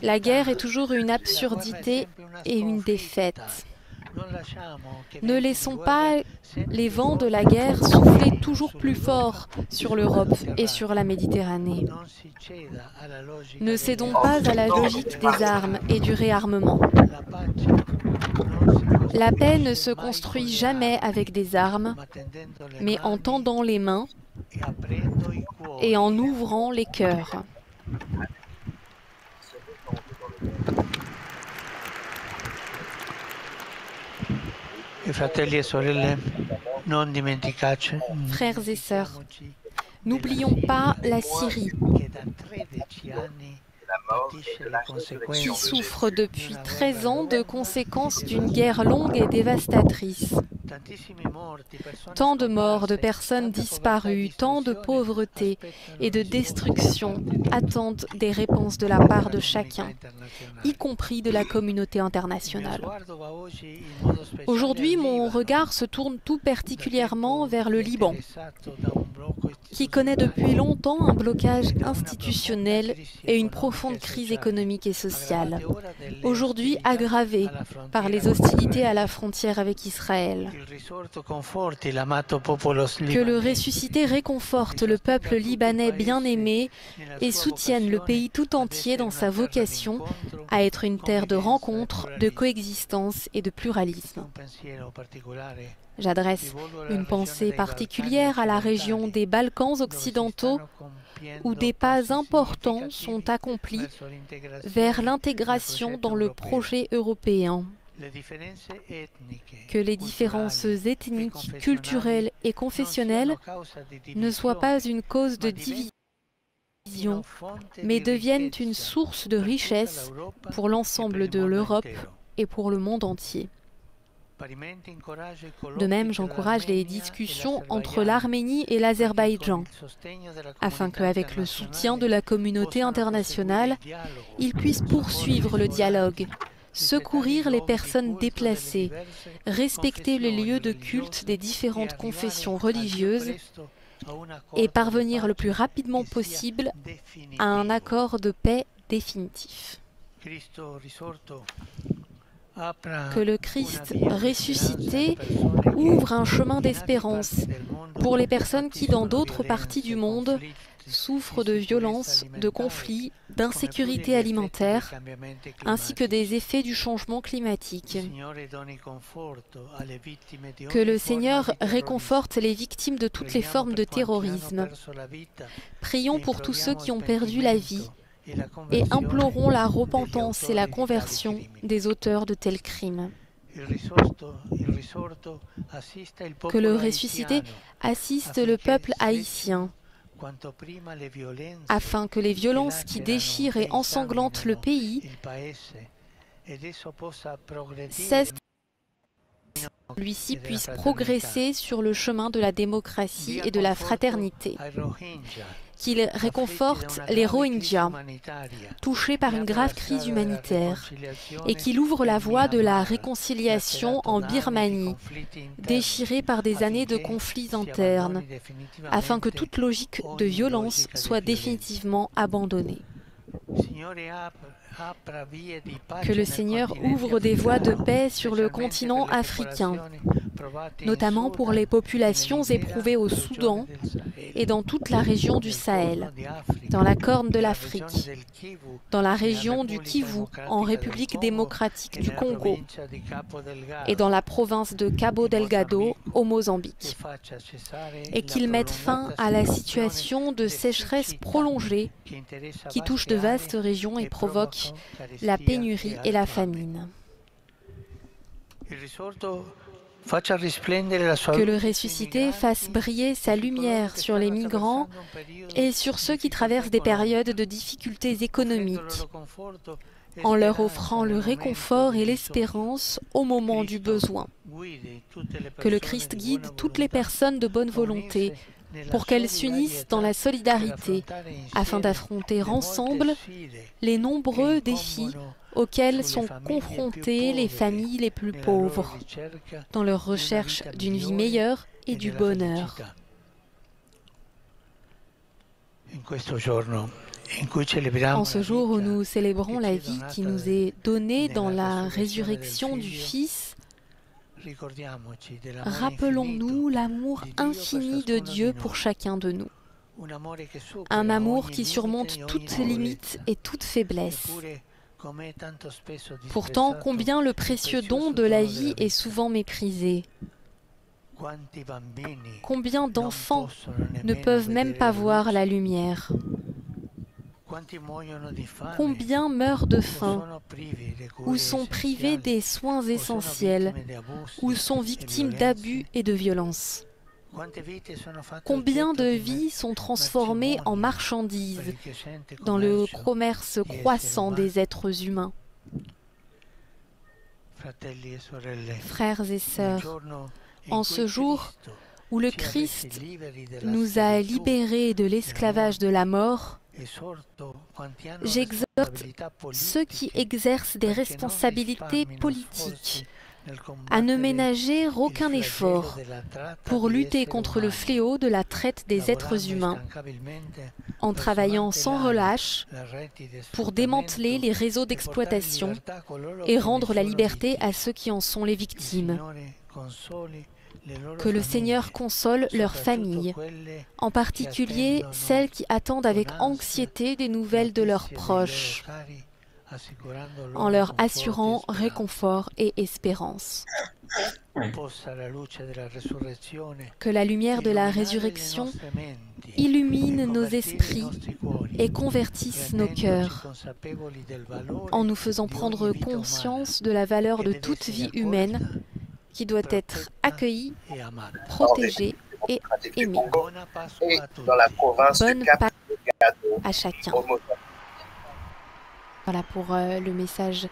La guerre est toujours une absurdité et une défaite. Ne laissons pas les vents de la guerre souffler toujours plus fort sur l'Europe et sur la Méditerranée. Ne cédons pas à la logique des armes et du réarmement. La paix ne se construit jamais avec des armes, mais en tendant les mains et en ouvrant les cœurs. Frères et sœurs, n'oublions pas la Syrie, qui souffre depuis 13 ans de conséquences d'une guerre longue et dévastatrice. Tant de morts, de personnes disparues, tant de pauvreté et de destruction attendent des réponses de la part de chacun, y compris de la communauté internationale. Aujourd'hui, mon regard se tourne tout particulièrement vers le Liban, qui connaît depuis longtemps un blocage institutionnel et une profonde crise économique et sociale, aujourd'hui aggravée par les hostilités à la frontière avec Israël. Que le ressuscité réconforte le peuple libanais bien-aimé et soutienne le pays tout entier dans sa vocation à être une terre de rencontre, de coexistence et de pluralisme. J'adresse une pensée particulière à la région des Balkans occidentaux, où des pas importants sont accomplis vers l'intégration dans le projet européen. Que les différences ethniques, culturelles et confessionnelles ne soient pas une cause de division, mais deviennent une source de richesse pour l'ensemble de l'Europe et pour le monde entier. De même, j'encourage les discussions entre l'Arménie et l'Azerbaïdjan, afin qu'avec le soutien de la communauté internationale, ils puissent poursuivre le dialogue, secourir les personnes déplacées, respecter les lieux de culte des différentes confessions religieuses et parvenir le plus rapidement possible à un accord de paix définitif. Que le Christ ressuscité ouvre un chemin d'espérance pour les personnes qui, dans d'autres parties du monde, souffrent de violences, de conflits, d'insécurité alimentaire, ainsi que des effets du changement climatique. Que le Seigneur réconforte les victimes de toutes les formes de terrorisme. Prions pour tous ceux qui ont perdu la vie et implorons la repentance et la conversion des auteurs de tels crimes. Que le ressuscité assiste le peuple haïtien, afin que les violences qui déchirent et ensanglantent le pays cessent, celui-ci puisse progresser sur le chemin de la démocratie et de la fraternité. Qu'il réconforte les Rohingyas, touchés par une grave crise humanitaire, et qu'il ouvre la voie de la réconciliation en Birmanie, déchirée par des années de conflits internes, afin que toute logique de violence soit définitivement abandonnée. Que le Seigneur ouvre des voies de paix sur le continent africain, notamment pour les populations éprouvées au Soudan et dans toute la région du Sahel, dans la Corne de l'Afrique, dans la région du Kivu, en République démocratique du Congo, et dans la province de Cabo Delgado, au Mozambique, et qu'il mette fin à la situation de sécheresse prolongée qui touche de vastes régions et provoque la pénurie et la famine. Que le ressuscité fasse briller sa lumière sur les migrants et sur ceux qui traversent des périodes de difficultés économiques, en leur offrant le réconfort et l'espérance au moment du besoin. Que le Christ guide toutes les personnes de bonne volonté pour qu'elles s'unissent dans la solidarité afin d'affronter ensemble les nombreux défis auxquels sont confrontées les familles les plus pauvres dans leur recherche d'une vie meilleure et du bonheur. En ce jour où nous célébrons la vie qui nous est donnée dans la résurrection du Fils, rappelons-nous l'amour infini de Dieu pour chacun de nous. Un amour qui surmonte toute limite et toute faiblesse. Pourtant, combien le précieux don de la vie est souvent méprisé. Combien d'enfants ne peuvent même pas voir la lumière. Combien meurent de faim, ou sont privés des soins essentiels, ou sont victimes d'abus et de violences. Combien de vies sont transformées en marchandises dans le commerce croissant des êtres humains. Frères et sœurs, en ce jour où le Christ nous a libérés de l'esclavage de la mort, j'exhorte ceux qui exercent des responsabilités politiques à ne ménager aucun effort pour lutter contre le fléau de la traite des êtres humains, en travaillant sans relâche pour démanteler les réseaux d'exploitation et rendre la liberté à ceux qui en sont les victimes. Que le Seigneur console leurs familles, en particulier celles qui attendent avec anxiété des nouvelles de leurs proches, en leur assurant réconfort et espérance. Que la lumière de la résurrection illumine nos esprits et convertisse nos cœurs, en nous faisant prendre conscience de la valeur de toute vie humaine qui doit être accueillie, protégée et aimée. Bonne Pâques à chacun. Voilà pour le message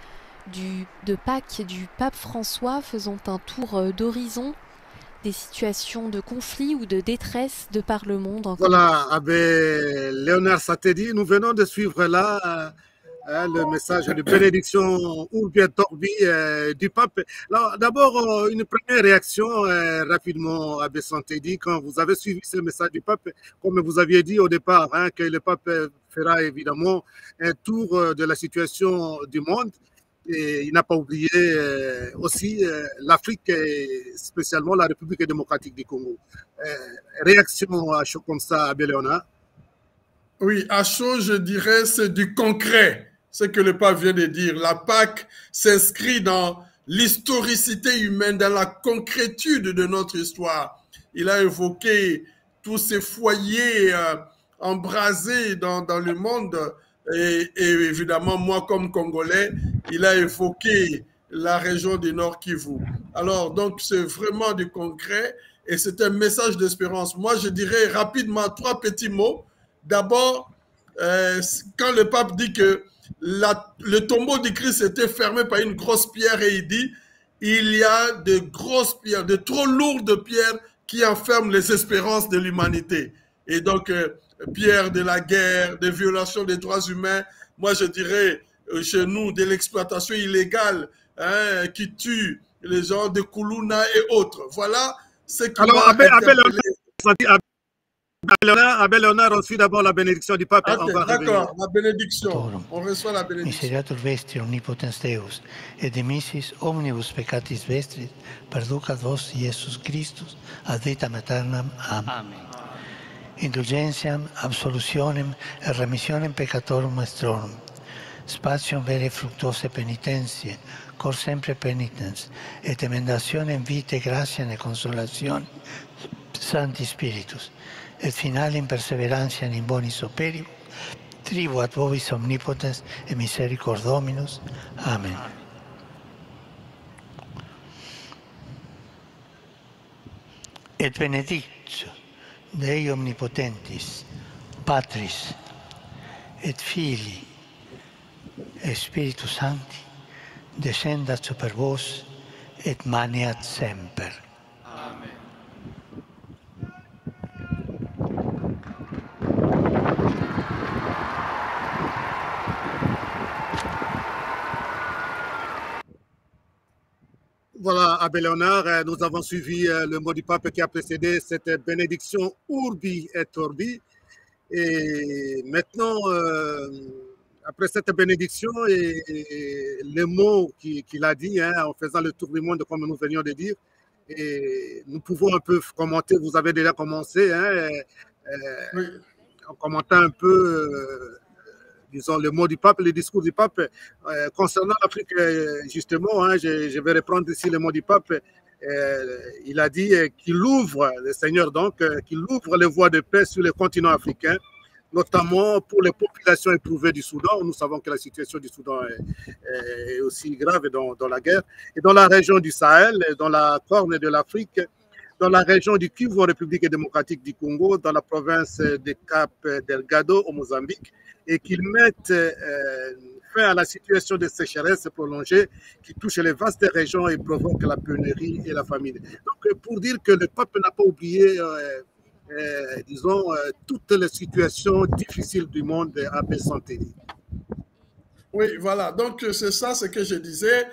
de Pâques du pape François, faisant un tour d'horizon des situations de conflit ou de détresse de par le monde. Voilà, avec Léonard Satedi, nous venons de suivre là le message de bénédiction Urbi et Orbi du pape. D'abord, une première réaction rapidement, Abbé Satedi, quand vous avez suivi ce message du pape, comme vous aviez dit au départ, que le pape fera évidemment un tour de la situation du monde. Et il n'a pas oublié aussi l'Afrique et spécialement la République démocratique du Congo. Réaction à chaud comme ça, Abbé Léonard? Oui, à chaud, je dirais, c'est du concret, ce que le pape vient de dire. La Pâque s'inscrit dans l'historicité humaine, dans la concrétude de notre histoire. Il a évoqué tous ces foyers embrasés dans le monde et évidemment, moi comme Congolais, il a évoqué la région du Nord Kivu. Alors, donc, c'est vraiment du concret et c'est un message d'espérance. Moi, je dirais rapidement 3 petits mots. D'abord, quand le pape dit que le tombeau du Christ était fermé par une grosse pierre et il dit, il y a de grosses pierres, de trop lourdes pierres qui enferment les espérances de l'humanité. Et donc, pierre de la guerre, des violations des droits humains, moi je dirais chez nous de l'exploitation illégale qui tue les gens de Kuluna et autres. Voilà ce qui alors, Abbé Léonard, on suit d'abord la bénédiction du pape. D'accord, la bénédiction. On reçoit la bénédiction. Miseriatur vestri omnipotens Deus, et demissis omnibus peccatis vestris, perducat vos Iesus Christus, ad vitam aeternam. Amen. Indulgentiam, absolutionem et remissionem peccatorum nostrorum, spatium vere fructuose penitentiae, cor sempre penitens, et emendationem vitae gratiam et consolatione Sancti Spiritus, et finalem perseverantiam in bonis operibus, tribuat vobis omnipotens et misericors Dominus. Amen. Et benedictio Dei omnipotentis, Patris, et Filii, et Spiritus Sancti, descendat super vos, et maniat semper. Amen. Voilà, Abbé Léonard, nous avons suivi le mot du pape qui a précédé cette bénédiction Urbi et Orbi. Et maintenant, après cette bénédiction et les mots qu'il a dit, en faisant le tour du monde comme nous venions de dire, et nous pouvons un peu commenter, vous avez déjà commencé, Oui. en commentant un peu disons, le mot du pape, le discours du pape. Concernant l'Afrique, justement, je vais reprendre ici le mot du pape. Il a dit qu'il ouvre, le Seigneur donc, qu'il ouvre les voies de paix sur le continent africain, notamment pour les populations éprouvées du Soudan. Nous savons que la situation du Soudan est aussi grave dans la guerre. Et dans la région du Sahel, dans la Corne de l'Afrique, dans la région du Kivu, en République démocratique du Congo, dans la province de Cap Delgado, au Mozambique, et qu'ils mettent fin à la situation de sécheresse prolongée qui touche les vastes régions et provoque la pénurie et la famine. Donc, pour dire que le pape n'a pas oublié, disons, toutes les situations difficiles du monde à santé. Oui, voilà. Donc, c'est ça ce que je disais.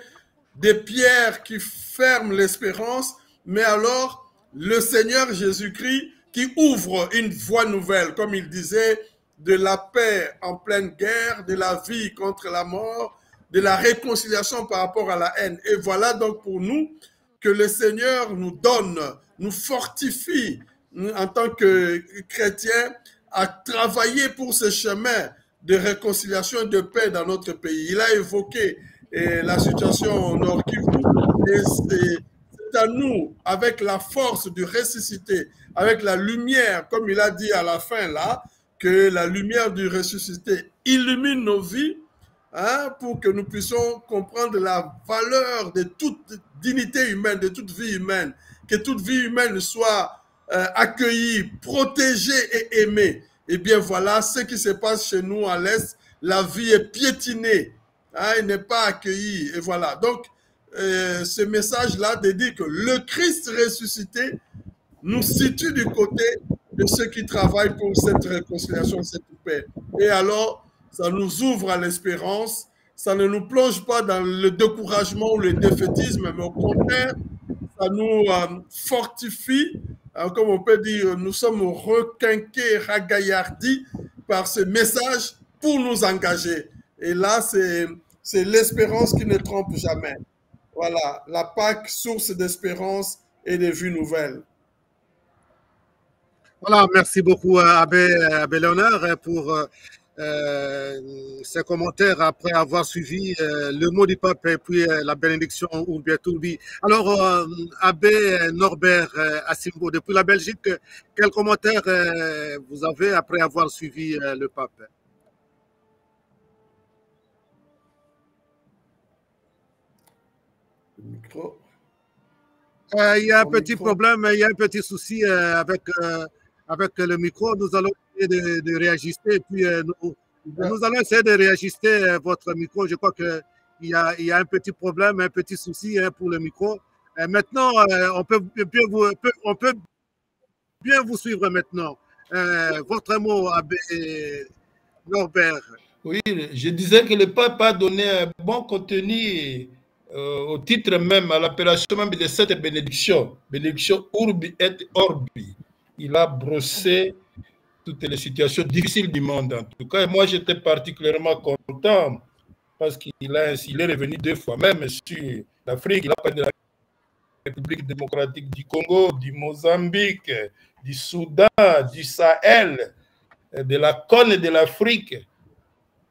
Des pierres qui ferment l'espérance, mais alors, le Seigneur Jésus-Christ qui ouvre une voie nouvelle, comme il disait, de la paix en pleine guerre, de la vie contre la mort, de la réconciliation par rapport à la haine. Et voilà donc pour nous que le Seigneur nous donne, nous fortifie en tant que chrétiens à travailler pour ce chemin de réconciliation et de paix dans notre pays. Il a évoqué la situation au Nord Kivu et c'est à nous, avec la force du ressuscité, avec la lumière, comme il a dit à la fin là, que la lumière du ressuscité illumine nos vies pour que nous puissions comprendre la valeur de toute dignité humaine, de toute vie humaine, que toute vie humaine soit accueillie, protégée et aimée. Et bien voilà ce qui se passe chez nous à l'Est, la vie est piétinée, elle n'est pas accueillie. Et voilà, donc ce message-là de dire que le Christ ressuscité nous situe du côté de ceux qui travaillent pour cette réconciliation, cette paix. Et alors, ça nous ouvre à l'espérance, ça ne nous plonge pas dans le découragement ou le défaitisme, mais au contraire, ça nous fortifie, comme on peut dire, nous sommes requinqués, ragaillardis par ce message pour nous engager. Et là, c'est c'est l'espérance qui ne trompe jamais. Voilà, la Pâque, source d'espérance et de vues nouvelles. Voilà, merci beaucoup Abbé Léonard pour ces commentaires après avoir suivi le mot du pape et puis la bénédiction Urbi et Urbi. Alors, Abbé Norbert Asimbo, depuis la Belgique, quel commentaire vous avez après avoir suivi le pape? Le micro. Il y a un petit problème, il y a un petit souci avec le micro. Nous allons essayer de réajuster. Puis nous allons essayer de réajuster votre micro. Je crois qu'il y a un petit problème, un petit souci pour le micro. Maintenant, on peut bien vous suivre maintenant. Votre mot, Abbé Norbert. Oui, je disais que le pape a donné un bon contenu au titre même, à l'appellation même de cette bénédiction, bénédiction Urbi et Orbi. Il a brossé toutes les situations difficiles du monde, en tout cas. Et moi, j'étais particulièrement content parce qu'il est revenu 2 fois, même sur l'Afrique. Il a parlé de la République démocratique du Congo, du Mozambique, du Soudan, du Sahel, de la Corne de l'Afrique.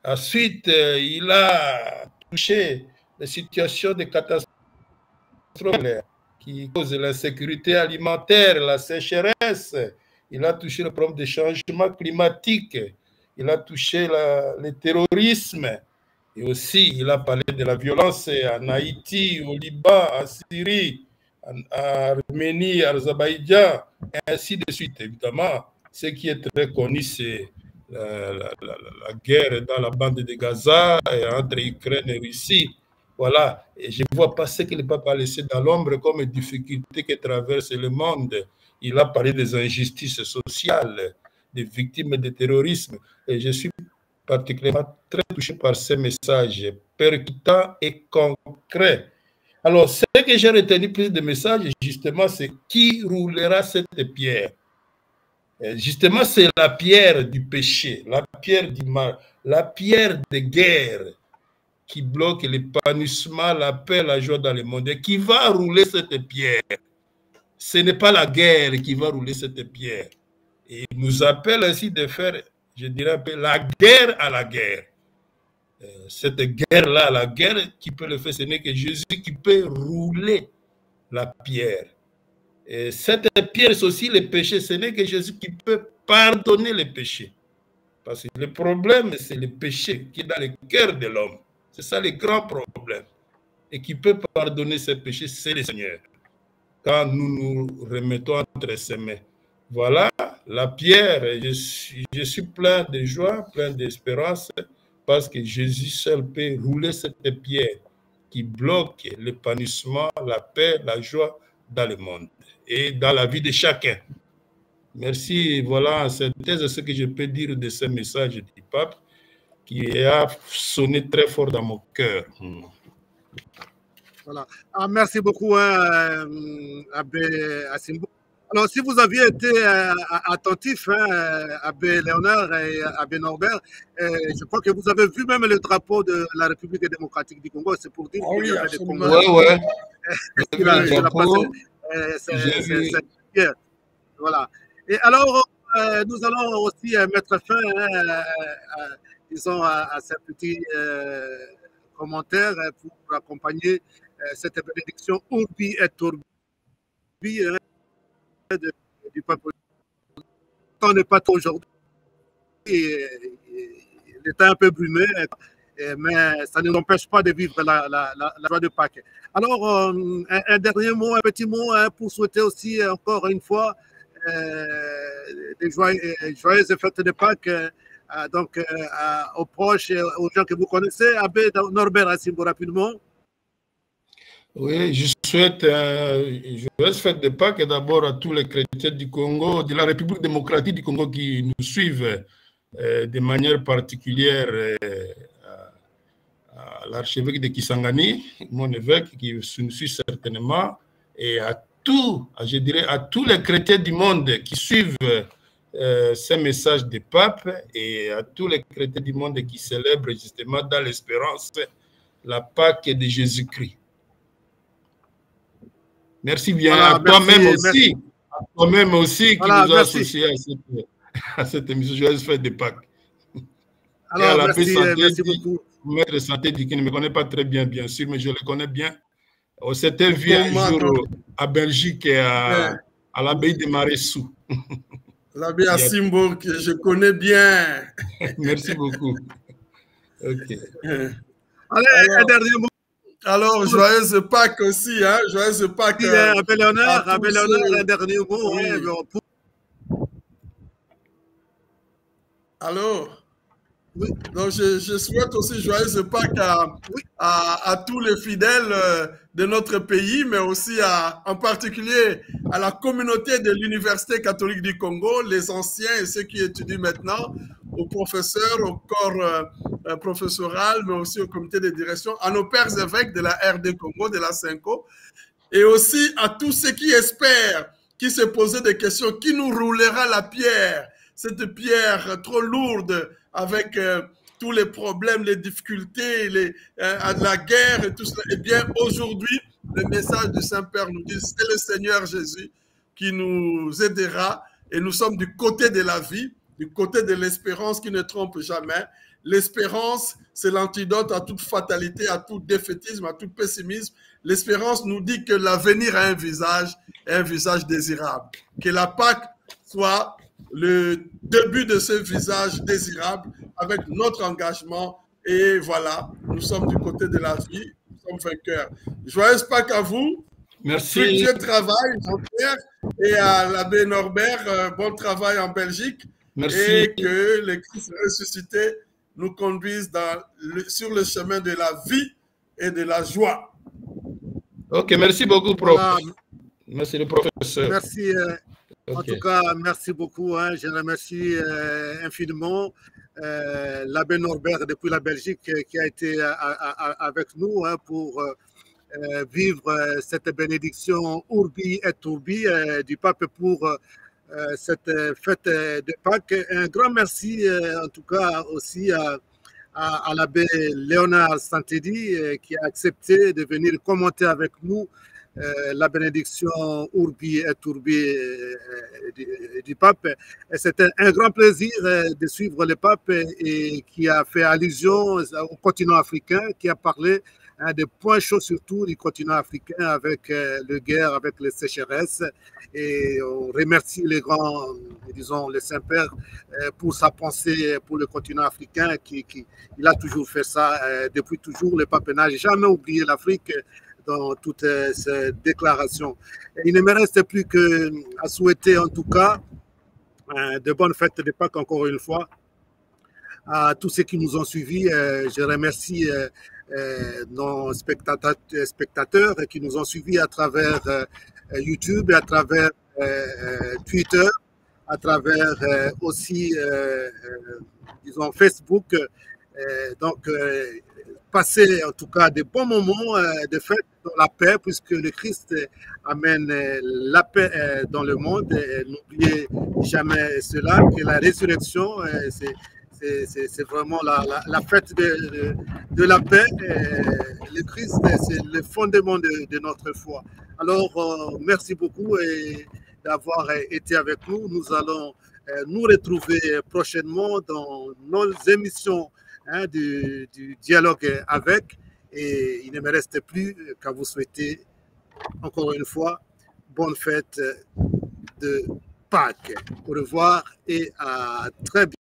Ensuite, il a touché les situations de catastrophes qui causent l'insécurité alimentaire, la sécheresse. Il a touché le problème des changements climatiques. Il a touché le terrorisme. Et aussi, il a parlé de la violence en Haïti, au Liban, en Syrie, en Arménie, en Azerbaïdjan, et ainsi de suite. Évidemment, ce qui est très connu, c'est la guerre dans la bande de Gaza entre Ukraine et Russie. Voilà, et je ne vois pas ce que le pape a laissé dans l'ombre comme difficulté que traverse le monde. Il a parlé des injustices sociales, des victimes de terrorisme. Et je suis particulièrement très touché par ces messages percutants et concrets. Alors, ce que j'ai retenu plus de messages, justement, c'est qui roulera cette pierre. Justement, c'est la pierre du péché, la pierre du mal, la pierre de guerre qui bloque l'épanouissement, la paix, la joie dans le monde. Et qui va rouler cette pierre? Ce n'est pas la guerre qui va rouler cette pierre. Et il nous appelle ainsi de faire, je dirais un peu, la guerre à la guerre. Cette guerre-là, la guerre qui peut le faire, ce n'est que Jésus qui peut rouler la pierre. Et cette pierre, c'est aussi le péché. Ce n'est que Jésus qui peut pardonner les péchés. Parce que le problème, c'est le péché qui est dans le cœur de l'homme. C'est ça le grand problème. Et qui peut pardonner ces péchés, c'est le Seigneur. Quand nous nous remettons entre ses mains. Voilà, la pierre, je suis plein de joie, plein d'espérance, parce que Jésus seul peut rouler cette pierre qui bloque l'épanouissement, la paix, la joie dans le monde et dans la vie de chacun. Merci, voilà, c'est ce que je peux dire de ce message du pape qui a sonné très fort dans mon cœur. Voilà. Merci beaucoup, Abbé Asimbo. Alors, si vous aviez été attentif, Abbé Léonard et Abbé Norbert, je crois que vous avez vu même le drapeau de la République démocratique du Congo. C'est pour dire qu'il y avait des combats. Oui. Voilà. Et alors, nous allons aussi mettre fin, disons, à ces petits commentaires pour accompagner cette bénédiction Urbi et Urbi du peuple. On n'est pas trop aujourd'hui. Il est un peu brumé, mais ça ne nous empêche pas de vivre la joie de Pâques. Alors, un dernier mot, un petit mot pour souhaiter aussi encore une fois des joyeuses fêtes de Pâques donc, aux proches et aux gens que vous connaissez. Abbé Norbert Asimbo, rapidement. Oui, je souhaite une joyeuse fête de Pâques d'abord à tous les chrétiens du Congo, de la République démocratique du Congo qui nous suivent de manière particulière à l'archevêque de Kisangani, mon évêque qui nous suit certainement, et à tous, je dirais, à tous les chrétiens du monde qui suivent ces messages du pape et à tous les chrétiens du monde qui célèbrent justement dans l'espérance la Pâque de Jésus-Christ. Merci bien voilà, à toi-même aussi. Merci. À toi-même aussi Voilà, qui nous a merci. associés à cette émission. Joyeuse fête de Pâques. Alors, Et à l'abbé Santé, merci beaucoup. maître Santé dit qu'il ne me connaît pas très bien, bien sûr, mais je le connais bien. On s'était vu un jour à Belgique et à l'abbaye de Maressou. L'abbé à Simbourg, que je connais bien. Merci beaucoup. Ok. Allez, un dernier mot. Alors, joyeuse Pâques aussi, hein? Joyeuse Pâques. Un bel honneur, un dernier mot. Oui. Hein, Alors, oui. Donc, je souhaite aussi joyeuse Pâques à tous les fidèles de notre pays, mais aussi en particulier à la communauté de l'Université catholique du Congo, les anciens et ceux qui étudient maintenant, aux professeurs, au corps professoral, mais aussi au comité de direction, à nos pères évêques de la RD Congo, de la CENCO, et aussi à tous ceux qui espèrent, qui se posaient des questions, qui nous roulera la pierre, cette pierre trop lourde avec tous les problèmes, les difficultés, la guerre et tout cela. Eh bien, aujourd'hui, le message du Saint-Père nous dit, c'est le Seigneur Jésus qui nous aidera et nous sommes du côté de la vie, du côté de l'espérance qui ne trompe jamais. L'espérance, c'est l'antidote à toute fatalité, à tout défaitisme, à tout pessimisme. L'espérance nous dit que l'avenir a un visage désirable. Que la Pâque soit le début de ce visage désirable avec notre engagement. Et voilà, nous sommes du côté de la vie, nous sommes vainqueurs. Joyeuse Pâques à vous. Merci. Fructueux travail, Jean-Pierre, et à l'abbé Norbert, bon travail en Belgique. Merci. Et que le Christ ressuscité nous conduise sur le chemin de la vie et de la joie. Ok, merci beaucoup, prof. Voilà. Merci, le professeur. Merci. En tout cas, merci beaucoup. Hein. Je remercie infiniment l'abbé Norbert depuis la Belgique qui a été avec nous hein, pour vivre cette bénédiction Urbi et Turbi du pape pour cette fête de Pâques. Un grand merci en tout cas aussi à l'abbé Léonard Santedi qui a accepté de venir commenter avec nous la bénédiction Urbi et Turbi du pape. C'était un grand plaisir de suivre le pape et qui a fait allusion au continent africain, qui a parlé des points chauds surtout du continent africain avec les guerres, avec les sécheresses. Et on remercie les grands, disons, le Saint-Père pour sa pensée pour le continent africain. Il a toujours fait ça depuis toujours. Le pape n'a jamais oublié l'Afrique dans toutes ces déclarations. Et il ne me reste plus qu'à souhaiter en tout cas de bonnes fêtes de Pâques encore une fois à tous ceux qui nous ont suivis. Je remercie nos spectateurs qui nous ont suivis à travers YouTube, à travers Twitter, à travers aussi, disons, Facebook. Donc, passer en tout cas des bons moments de fête dans la paix, puisque le Christ amène la paix dans le monde. N'oubliez jamais cela, que la résurrection, c'est vraiment la fête de la paix. Le Christ, c'est le fondement de notre foi. Alors, merci beaucoup d'avoir été avec nous. Nous allons nous retrouver prochainement dans nos émissions du dialogue avec. Et il ne me reste plus qu'à vous souhaiter encore une fois bonne fête de Pâques. Au revoir et à très bientôt.